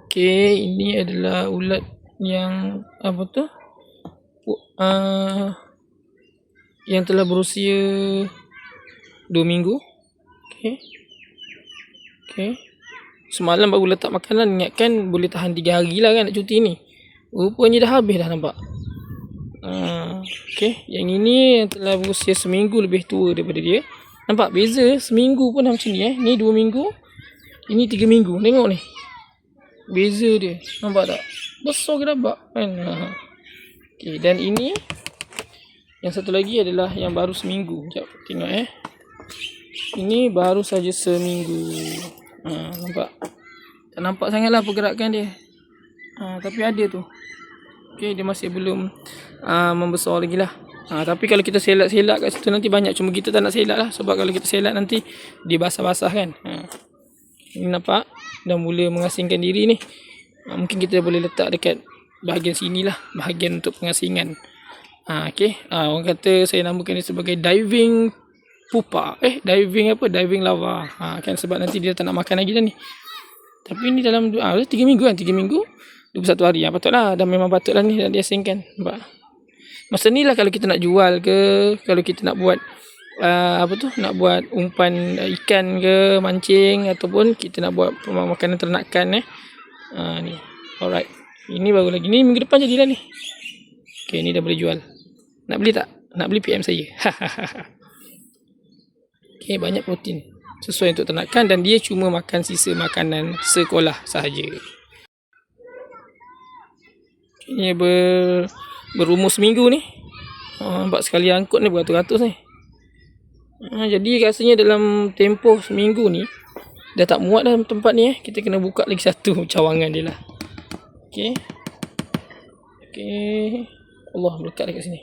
Okey, ini adalah ulat yang apa tu? Yang telah berusia 2 minggu. Okey. Okey. Semalam baru letak makanan, ingatkan boleh tahan 3 hari lah kan nak cuti ni. Rupanya dah habis dah nampak. Okey, yang ini yang telah berusia seminggu lebih tua daripada dia. Nampak beza seminggu pun dah macam ni Ni 2 minggu. Ini 3 minggu. Tengok ni. Beza dia. Nampak tak? Besar ke dabak kan? Okey, dan ini yang satu lagi adalah yang baru seminggu. Sekejap tengok Ini baru saja seminggu. Nampak? Tak nampak sangatlah pergerakan dia. Tapi ada tu. Okey, dia masih belum membesar lagi lah. Tapi kalau kita selak-selak kat situ nanti banyak. Cuma kita tak nak selak lah. Sebab kalau kita selak nanti dia basah-basah kan. Ini nampak? Dah mula mengasingkan diri ni. Mungkin kita boleh letak dekat bahagian sini lah. Bahagian untuk pengasingan. Okey. Orang kata saya namakan dia sebagai diving pupa. Diving lava. Kan sebab nanti dia tak nak makan lagi dah ni. Tapi ni dalam 3 minggu kan. 3 minggu 21 hari. Patutlah. Dah memang patutlah ni dah diasingkan. Nampak? Masa ni lah kalau kita nak jual ke, kalau kita nak buat nak buat umpan ikan ke, mancing, ataupun kita nak buat makanan ternakan ni. Alright. Ini baru lagi. Ni minggu depan jadilah ni. Okay, ni dah boleh jual. Nak beli tak? Nak beli PM saya. Okay, banyak protein. Sesuai untuk ternakan dan dia cuma makan sisa makanan sekolah sahaja. Ini berumur seminggu ni. Nampak sekali angkut ni beratus-ratus ni. Jadi rasanya dalam tempoh seminggu ni dah tak muat dalam tempat ni Kita kena buka lagi satu cawangan dia lah. Okey. Allah melekat dekat sini.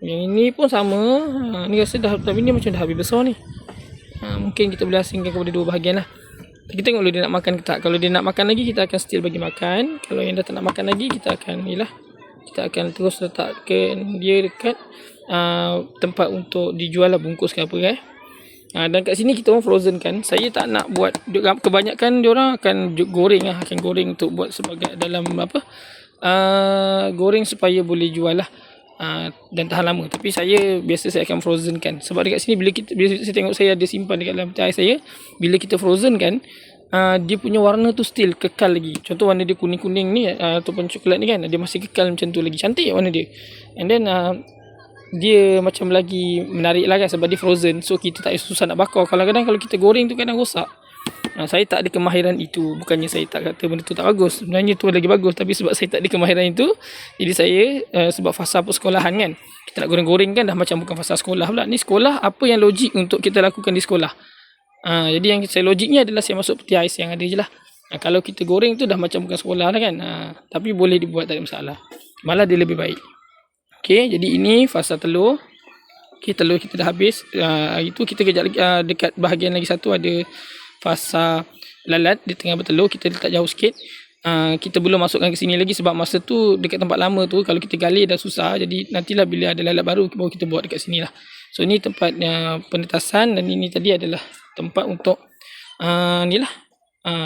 Yang ini pun sama. Ni rasa dah, tapi ni macam dah habis besar ni. Mungkin kita boleh asingkan kepada dua bahagian lah. Kita tengok dulu dia nak makan ke tak. Kalau dia nak makan lagi, kita akan still bagi makan. Kalau yang dah tak nak makan lagi, kita akan terus letakkan dia dekat tempat untuk dijual lah, bungkus ke apa dan kat sini kita orang frozen kan. Saya tak nak buat, kebanyakan diorang akan goreng akan goreng untuk buat sebagai dalam goreng supaya boleh jual lah dan tahan lama. Tapi saya akan frozen kan. Sebab dekat sini bila saya tengok, saya ada simpan dekat dalam peti ais saya. Bila kita frozen kan, dia punya warna tu still kekal lagi. Contoh warna dia kuning-kuning ni ataupun coklat ni kan, dia masih kekal macam tu lagi. Cantik warna dia. And then dia macam lagi menarik lah kan, sebab dia frozen. So kita tak susah nak bakar. Kadang-kadang kalau kita goreng tu kadang rosak. Saya tak ada kemahiran itu. Bukannya saya tak kata benda tu tak bagus. Sebenarnya tu lagi bagus. Tapi sebab saya tak ada kemahiran itu, jadi saya sebab fasa persekolahan kan, kita nak goreng-goreng kan dah macam bukan fasa sekolah pula. Ni sekolah, apa yang logik untuk kita lakukan di sekolah. Jadi yang saya logiknya adalah saya masuk peti ais yang ada je lah. Kalau kita goreng tu dah macam bukan sekolah lah kan. Tapi boleh dibuat, tak ada masalah. Malah dia lebih baik. Okay, jadi ini fasa telur. Okay, telur kita dah habis. Itu kita kejap lagi dekat bahagian lagi satu ada fasa lalat. Di tengah bertelur, kita letak jauh sikit. Kita belum masukkan ke sini lagi sebab masa tu dekat tempat lama tu kalau kita gali dah susah. Jadi nantilah bila ada lalat baru baru kita buat dekat sini lah. So ni tempat penetasan, dan ini tadi adalah tempat untuk ni lah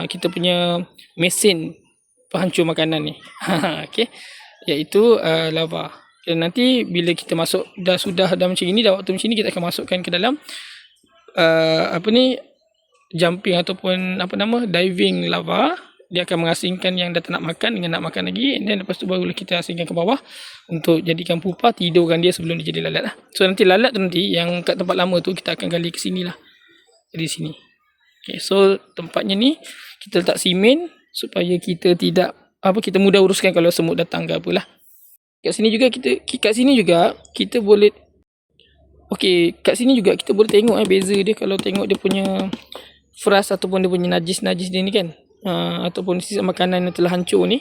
kita punya mesin penghancur makanan ni. Okay, iaitu lava. Dan nanti bila kita masuk sudah macam ini, dah waktu macam ini, kita akan masukkan ke dalam jumping ataupun diving lava. Dia akan mengasingkan yang dah tak nak makan dengan nak makan lagi. And then lepas tu barulah kita asingkan ke bawah untuk jadikan pupa, tidurkan dia sebelum dia jadi lalat lah. So nanti lalat tu nanti yang kat tempat lama tu kita akan gali ke sini lah. Dari sini. Okay, so tempatnya ni kita letak simen supaya kita tidak kita mudah uruskan kalau semut datang ke apalah. Kat sini juga kita boleh kat sini juga kita boleh tengok beza dia. Kalau tengok dia punya fras ataupun dia punya najis dia ni kan, ataupun sisa makanan yang telah hancur ni,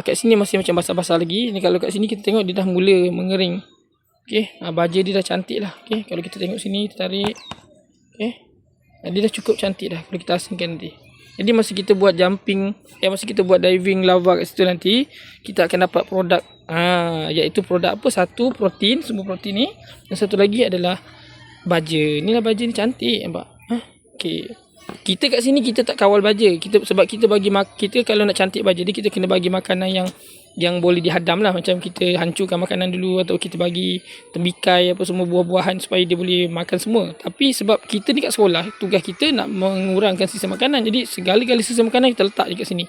kat sini masih macam basah-basah lagi. Ni kalau kat sini kita tengok dia dah mula mengering. Okey, baja dia dah cantik lah. Okey, kalau kita tengok sini, kita tarik. Okey, dia dah cukup cantik dah kalau kita asingkan nanti. Jadi masa kita buat jumping, masa kita buat diving lava kat situ nanti, kita akan dapat produk, iaitu produk apa? Satu protein, semua protein ni, dan satu lagi adalah baja. Inilah baja ni, cantik nampak. Okey. Kita kat sini kita tak kawal baja. Sebab kita kita kalau nak cantik baja dia, kita kena bagi makanan yang boleh dihadam lah. Macam kita hancurkan makanan dulu, atau kita bagi tembikai apa semua, buah-buahan supaya dia boleh makan semua. Tapi sebab kita ni kat sekolah, tugas kita nak mengurangkan sisa makanan. Jadi segala-gala sisa makanan kita letak je kat sini.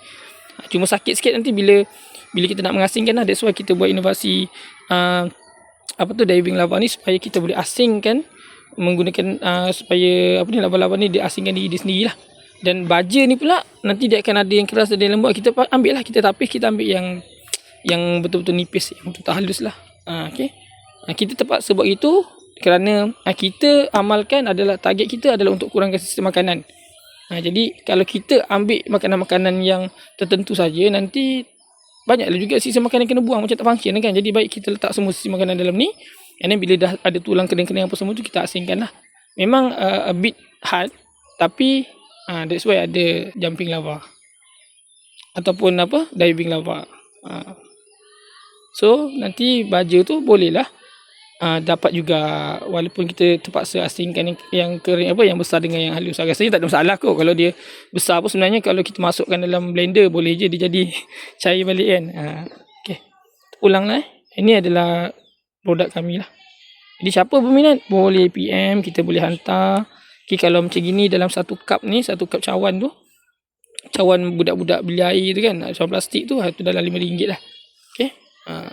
Cuma sakit sikit nanti bila kita nak mengasingkan lah. That's why kita buat inovasi diving lava ni, supaya kita boleh asingkan menggunakan supaya lava-lava ni dia asingkan diri dia sendiri lah. Dan baja ni pula nanti dia akan ada yang keras, ada yang lembut. Kita ambil lah, kita tapis, kita ambil yang betul-betul nipis, yang betul-betul halus lah. Okay. Kita terpaksa buat itu kerana kita amalkan adalah, target kita adalah untuk kurangkan sisa makanan. Jadi kalau kita ambil makanan-makanan yang tertentu saja, nanti banyaklah juga sisa makanan kena buang, macam tak function kan. Jadi baik kita letak semua sisa makanan dalam ni, and then bila dah ada tulang kering-kering apa semua tu, kita asingkan lah. Memang a bit hard, tapi that's why ada jumping lava ataupun diving lava. So nanti baja tu boleh lah dapat juga, walaupun kita terpaksa asingkan yang kering yang besar dengan yang halus. Rasanya tak ada masalah kot. Kalau dia besar pun sebenarnya kalau kita masukkan dalam blender boleh je dia jadi cair balik kan. Okay, ulang lah. Ini adalah produk kami lah. Jadi siapa berminat boleh PM, kita boleh hantar. Okay, kalau macam gini dalam satu cup ni, satu cup cawan tu, cawan budak-budak beli air tu kan, cawan plastik tu dalam RM5 lah. Okay,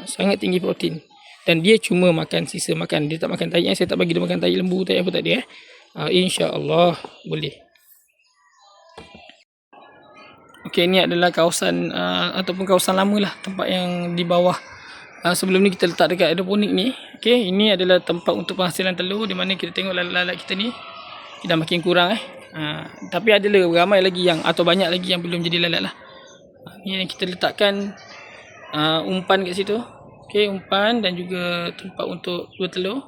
sangat tinggi protein. Dan dia cuma makan sisa makan. Dia tak makan tahi. Saya tak bagi dia makan tahi lembu, tahi apa tak ada. InsyaAllah boleh. Okey, ni adalah kawasan ataupun kawasan lama lah, tempat yang di bawah. Sebelum ni kita letak dekat hidroponik ni. Okey, ini adalah tempat untuk penghasilan telur, di mana kita tengok lalat-lalat kita ni dah makin kurang tapi adalah ramai lagi yang, atau banyak lagi yang belum jadi lalat lah. Ni yang kita letakkan umpan kat situ. Okey, umpan dan juga tempat untuk bertelur.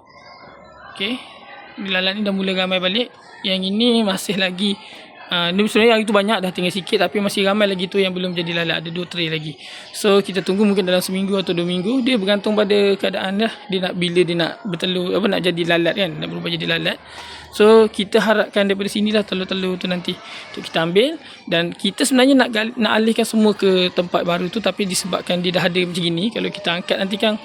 Okey, lalat ni dah mula ramai balik. Yang ini masih lagi ni sebenarnya hari tu banyak, dah tinggal sikit, tapi masih ramai lagi tu yang belum jadi lalat. Ada 2 tray lagi. So kita tunggu mungkin dalam seminggu atau 2 minggu. Dia bergantung pada keadaan dah. Bila dia nak bertelur, nak jadi lalat kan, nak berubah jadi lalat. So kita harapkan daripada sinilah telur-telur tu nanti untuk kita ambil. Dan kita sebenarnya nak alihkan semua ke tempat baru tu, tapi disebabkan dia dah ada macam gini, kalau kita angkat nanti kan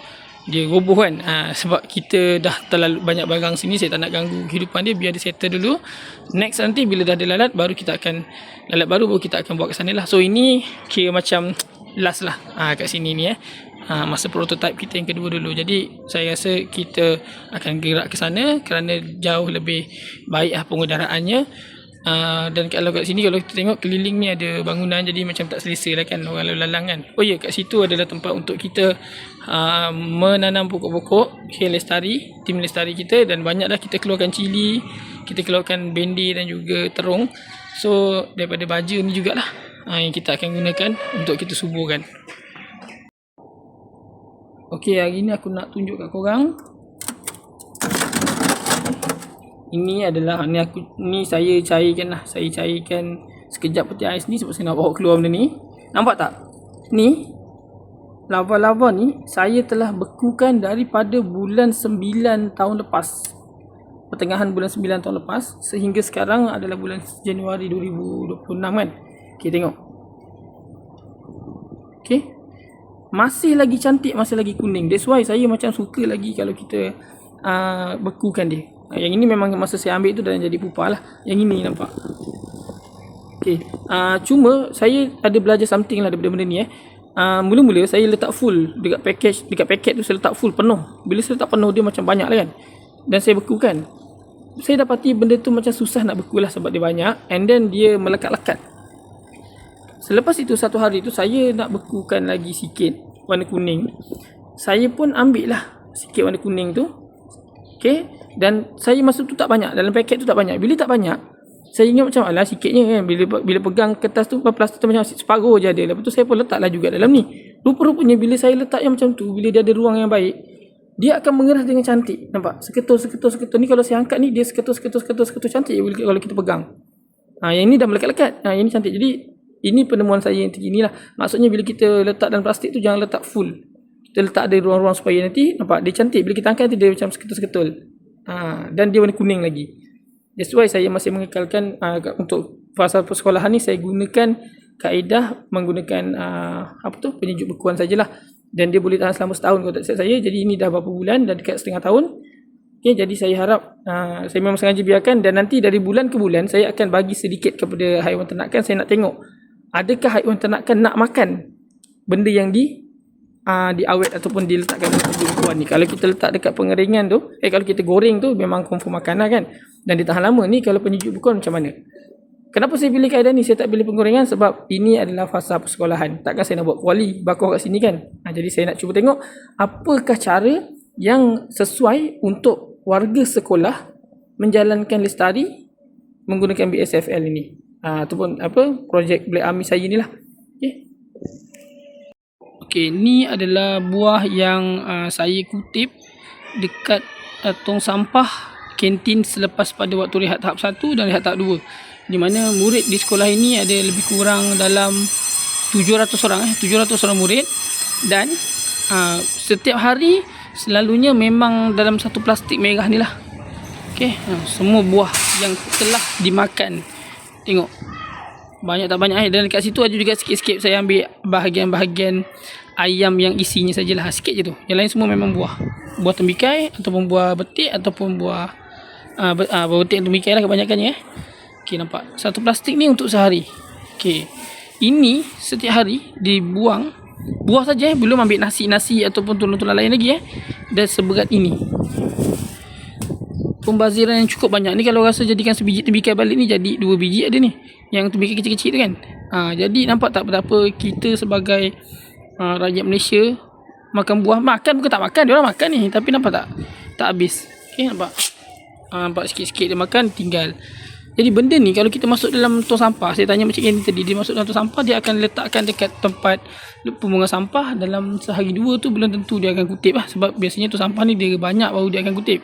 dia roboh kan. Sebab kita dah terlalu banyak barang sini, saya tak nak ganggu kehidupan dia, biar dia settle dulu. Next nanti bila dah ada lalat baru kita akan bawa ke sana lah. So ini kira macam last lah kat sini ni masa prototype kita yang kedua dulu. Jadi saya rasa kita akan gerak ke sana kerana jauh lebih baik pengudaraannya. Dan kalau kat sini, kalau kita tengok keliling ni ada bangunan, jadi macam tak selesa lah kan, orang lalu lalang kan. Oh ya, kat situ adalah tempat untuk kita menanam pokok-pokok. Okay, lestari, tim lestari kita, dan banyaklah kita keluarkan cili, kita keluarkan bendi dan juga terung. So daripada baja ni jugalah yang kita akan gunakan untuk kita suburkan. Okey, hari ni aku nak tunjuk kat korang. Ini adalah ni saya cairkan lah. Saya cairkan sekejap peti ais ni sebab saya nak bawa keluar benda ni. Nampak tak? Ni lava-lava ni saya telah bekukan daripada bulan 9 tahun lepas. Pertengahan bulan 9 tahun lepas sehingga sekarang adalah bulan Januari 2026 kan. Okey, tengok. Okey. Masih lagi cantik, masih lagi kuning. That's why saya macam suka lagi kalau kita bekukan dia. Yang ini memang masa saya ambil tu dah jadi pupa lah. Yang ini nampak. Okay. Cuma saya ada belajar something lah daripada benda ni. Mula-mula saya letak full dekat paket tu, saya letak full penuh. Bila saya letak penuh dia macam banyak lah kan. Dan saya bekukan. Saya dapati benda tu macam susah nak beku lah sebab dia banyak. And then dia melekat-lekat. Selepas itu satu hari tu saya nak bekukan lagi sikit warna kuning. Saya pun ambil lah sikit warna kuning tu. Okay. Dan saya masa tu tak banyak. Dalam paket tu tak banyak. Bila tak banyak, saya ingat macam alah sikitnya kan. Bila pegang kertas tu, plastik tu macam separuh je ada. Lepas tu saya pun letaklah juga dalam ni. Rupa-rupanya bila saya letak yang macam tu, bila dia ada ruang yang baik, dia akan mengeras dengan cantik. Nampak? Seketul. Ni kalau saya angkat ni, dia seketul cantik kalau kita pegang. Yang ini dah melekat-lekat. Yang ini cantik. Jadi ini penemuan saya yang terkini lah. Maksudnya bila kita letak dalam plastik tu, jangan letak full. Kita letak ada ruang-ruang supaya nanti nampak dia cantik. Bila kita angkat nanti dia macam seketul-seketul. Dan dia warna kuning lagi. That's why saya masih mengekalkan untuk fasa persekolahan ni saya gunakan kaedah menggunakan penyejuk bekuan sajalah, dan dia boleh tahan selama setahun kalau tak silap saya. Jadi ini dah berapa bulan, dah dekat setengah tahun. Okay, jadi saya harap saya memang sengaja biarkan, dan nanti dari bulan ke bulan saya akan bagi sedikit kepada haiwan ternakan. Saya nak tengok adakah haiwan ternakan nak makan benda yang diawet ataupun diletakkan dalam penyejuk bekuan ni. Kalau kita letak dekat pengeringan tu, kalau kita goreng tu memang confirm makan lah kan, dan dia tahan lama. Ni kalau penyejuk bekuan macam mana? Kenapa saya pilih kaedah ni? Saya tak pilih penggorengan sebab ini adalah fasa persekolahan. Takkan saya nak buat kuali bakar kat sini kan. Jadi saya nak cuba tengok apakah cara yang sesuai untuk warga sekolah menjalankan lestari menggunakan BSFL ini. Ataupun projek Black Army saya ni lah. Okay, ni adalah buah yang saya kutip dekat tong sampah kantin selepas pada waktu rehat tahap 1 dan rehat tahap 2. Di mana murid di sekolah ini ada lebih kurang dalam 700 orang 700 orang murid, dan setiap hari selalunya memang dalam satu plastik merah ni lah. Okey, semua buah yang telah dimakan. Tengok banyak tak banyak, dan dekat situ ada juga sikit-sikit saya ambil bahagian-bahagian ayam yang isinya sajalah, sikit je tu. Yang lain semua memang buah tembikai ataupun buah betik ataupun buah betik tembikai lah kebanyakannya. Okey, nampak satu plastik ni untuk sehari. Okey, ini setiap hari dibuang buah saja, belum ambil nasi ataupun tulang-tulang lain lagi dan seberat ini. Pembaziran yang cukup banyak ni. Kalau rasa jadikan sebiji tembikai balik ni, jadi 2 biji ada ni, yang tembikai kecil-kecil tu kan. Jadi nampak tak betapa kita sebagai rakyat Malaysia makan buah, bukan tak makan, dia orang makan ni, tapi nampak tak habis. Okey, nampak sikit-sikit dia makan tinggal. Jadi benda ni kalau kita masuk dalam tong sampah, saya tanya Encik Kenny tadi, dia masuk dalam tong sampah, dia akan letakkan dekat tempat pembuangan sampah. Dalam sehari dua tu belum tentu dia akan kutip lah, sebab biasanya tong sampah ni dia banyak baru dia akan kutip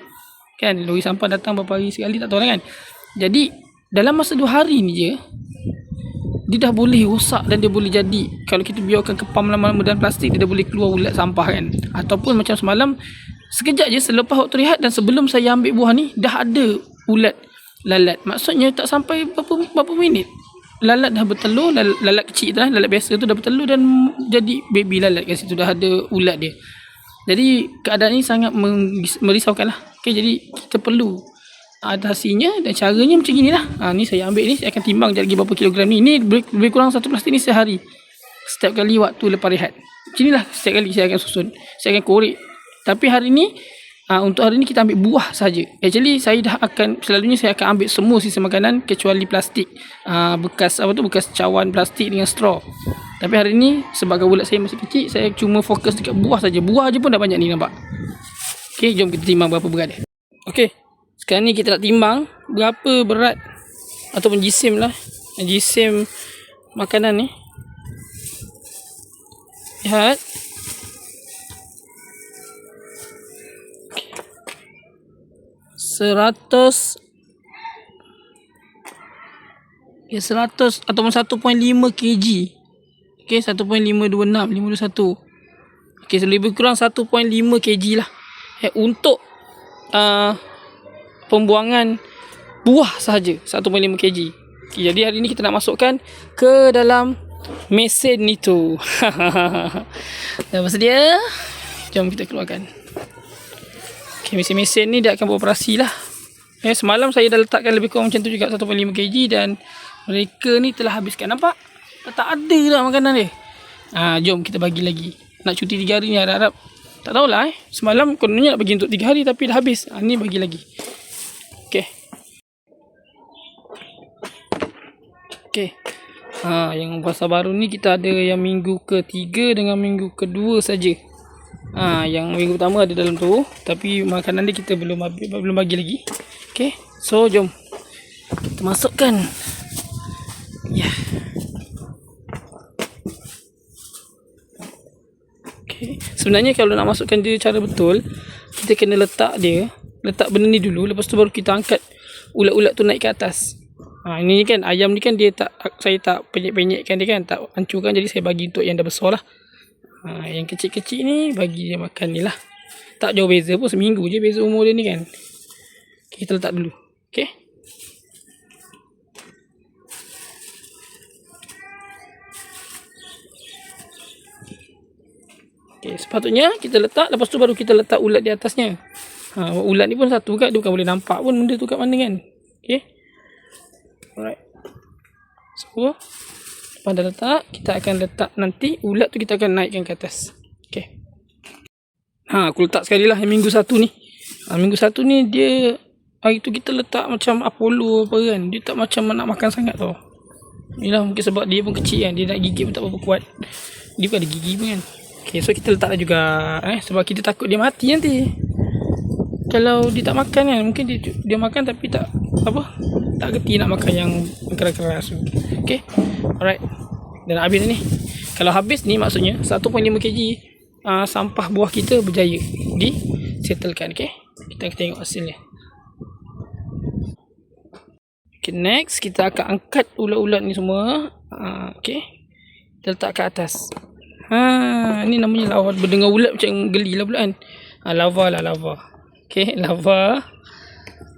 kan. Lori sampah datang berapa hari sekali tak tahu lah kan. Jadi dalam masa 2 hari ni je dia dah boleh rosak, dan dia boleh jadi, kalau kita biarkan kepam lama-lama dalam plastik, dia dah boleh keluar ulat sampah kan. Ataupun macam semalam, sekejap je selepas waktu rehat dan sebelum saya ambil buah ni, dah ada ulat lalat. Maksudnya tak sampai berapa minit, lalat dah bertelur. Lalat kecil tu lah, lalat biasa tu dah bertelur dan jadi baby lalat kat situ, dah ada ulat dia. Jadi keadaan ni sangat merisaukan lah. Okay, jadi kita perlu adaptasinya, dan caranya macam gini lah. Ni saya ambil ni, saya akan timbang lagi berapa kilogram ni. Ini lebih kurang satu plastik ni sehari, setiap kali waktu lepas rehat. Macam ni lah, setiap kali saya akan susun, saya akan korek. Tapi hari ni untuk hari ni kita ambil buah saja. Actually saya selalunya saya akan ambil semua sisa makanan kecuali plastik, bekas cawan plastik dengan straw. Tapi hari ni sebab ulat saya masih kecil, saya cuma fokus dekat buah saja. Buah je pun dah banyak ni, nampak. Okey, jom kita timbang berapa berat dia. Okey, sekarang ni kita nak timbang berapa berat ataupun jisim makanan ni. Lihat. 100 ataupun 1.5 kg. Okey, 1.526 Okey, so lebih kurang 1.5 kg lah untuk pembuangan buah sahaja, 1.5 kg. Okay, jadi hari ni kita nak masukkan ke dalam mesin itu. Dah bersedia? Jom kita keluarkan. Okay, mesin-mesin ni dia akan beroperasi lah. Semalam saya dah letakkan lebih kurang macam tu juga, 1.5 kg, dan mereka ni telah habiskan. Nampak? Tak ada dah makanan dia. Jom kita bagi lagi. Nak cuti 3 hari ni, harap-harap. Tak tahulah semalam kononnya nak bagi untuk 3 hari tapi dah habis. Ni bagi lagi. Okay. Yang fasa baru ni kita ada yang minggu ke-3 dengan minggu ke-2 saja. Yang minggu pertama ada dalam tu, tapi makanan dia kita belum bagi lagi. Okay, so jom kita masukkan. Ya. Okay. Sebenarnya kalau nak masukkan dia cara betul, kita kena letak benda ni dulu, lepas tu baru kita angkat ulat-ulat tu naik ke atas. Ini kan ayam ni kan saya tak penyek-penyekkan dia kan, tak hancurkan, jadi saya bagi untuk yang dah besar lah. Yang kecil-kecil ni bagi dia makan ni lah. Tak jauh beza pun, seminggu je beza umur dia ni kan. Okay, kita letak dulu. Okay. Okay, sepatutnya kita letak, lepas tu baru kita letak ulat di atasnya. Ulat ni pun satu kat, dia bukan boleh nampak pun benda tu kat mana kan. Okay. Alright. So, lepas dah letak, kita akan letak nanti ulat tu kita akan naikkan ke atas. Okay. Aku letak sekali lah minggu 1 ni. Minggu 1 ni dia, hari tu kita letak macam Apollo apa kan. Dia tak macam nak makan sangat tau. Yelah mungkin sebab dia pun kecil kan. Dia nak gigit pun tak berapa kuat. Dia pun ada gigi pun kan. Okay, so kita letak juga sebab kita takut dia mati nanti. Kalau dia tak makan kan, mungkin dia makan tapi tak gerti nak makan yang keras-keras. Okay, alright. Dan habis ni. Kalau habis ni maksudnya 1.5 kg sampah buah kita berjaya disettlekan. Okay, kita tengok hasilnya. Okay, next kita akan angkat ulat-ulat ni semua. Okay, kita letak ke atas. Ni namanya lava. Berdengar ulat macam geli lah pula kan. Lava lah, lava. Okay, lava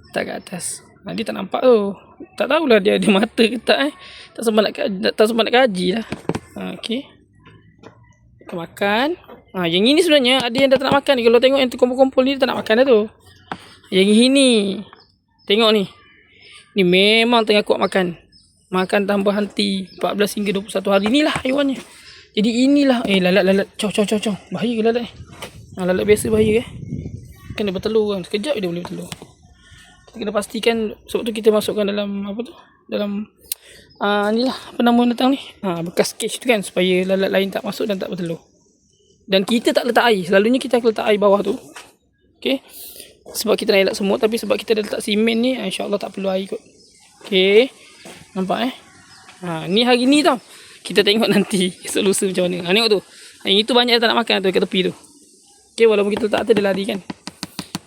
letak ke atas. Dia tak nampak tu. Tak tahulah dia ada mata ke tak. Tak sempat nak kaji lah. Okay, kita makan. Yang ini sebenarnya ada yang dah tak nak makan ni. Kalau tengok yang terkumpul-kumpul ni, dia tak nak makan dah tu. Yang ini, tengok ni. Ni memang tengah kuat makan. Makan tambah henti 14 hingga 21 hari ni lah haiwannya. Jadi inilah lalat. Caw. Bahaya ke lalat ni? Lalat biasa bahaya kan dia bertelur kan. Sekejap dia boleh bertelur. Kita kena pastikan, sebab tu kita masukkan dalam dalam inilah apa nama datang ni. Bekas cage tu kan, supaya lalat lain tak masuk dan tak bertelur. Dan kita tak letak air. Selalunya kita akan letak air bawah tu. Okay. Sebab kita nak elak semut, tapi sebab kita dah letak simen ni, insya-Allah tak perlu air kot. Okay. Nampak ni hari ni tau. Kita tengok nanti esok lusa macam mana. Tengok tu. Yang itu banyak tak nak makan tu kat tepi tu. Okay, walaupun kita letak atas dia lari kan.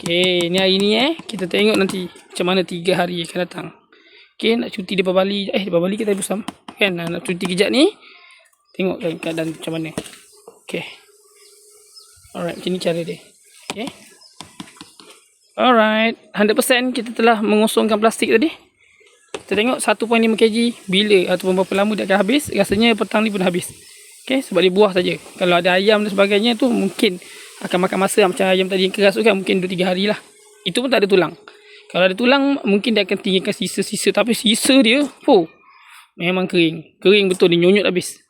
Okay, ni hari ni kita tengok nanti macam mana 3 hari akan datang. Okay, nak cuti di Bali. Di Bali kita bersama kan. Nak cuti kejap ni. Tengok keadaan macam mana. Okay. Alright, macam ni cara dia. Okay. Alright, 100% kita telah mengosongkan plastik tadi. Kita tengok 1.5 kg bila ataupun berapa lama dia akan habis. Rasanya petang ni pun habis. Okay, sebab dia buah saja. Kalau ada ayam dan sebagainya tu mungkin akan makan masa macam ayam tadi yang keras tu kan, mungkin 2-3 hari lah. Itu pun tak ada tulang. Kalau ada tulang mungkin dia akan tinggalkan sisa-sisa, tapi sisa dia memang kering betul, dia nyonyot habis.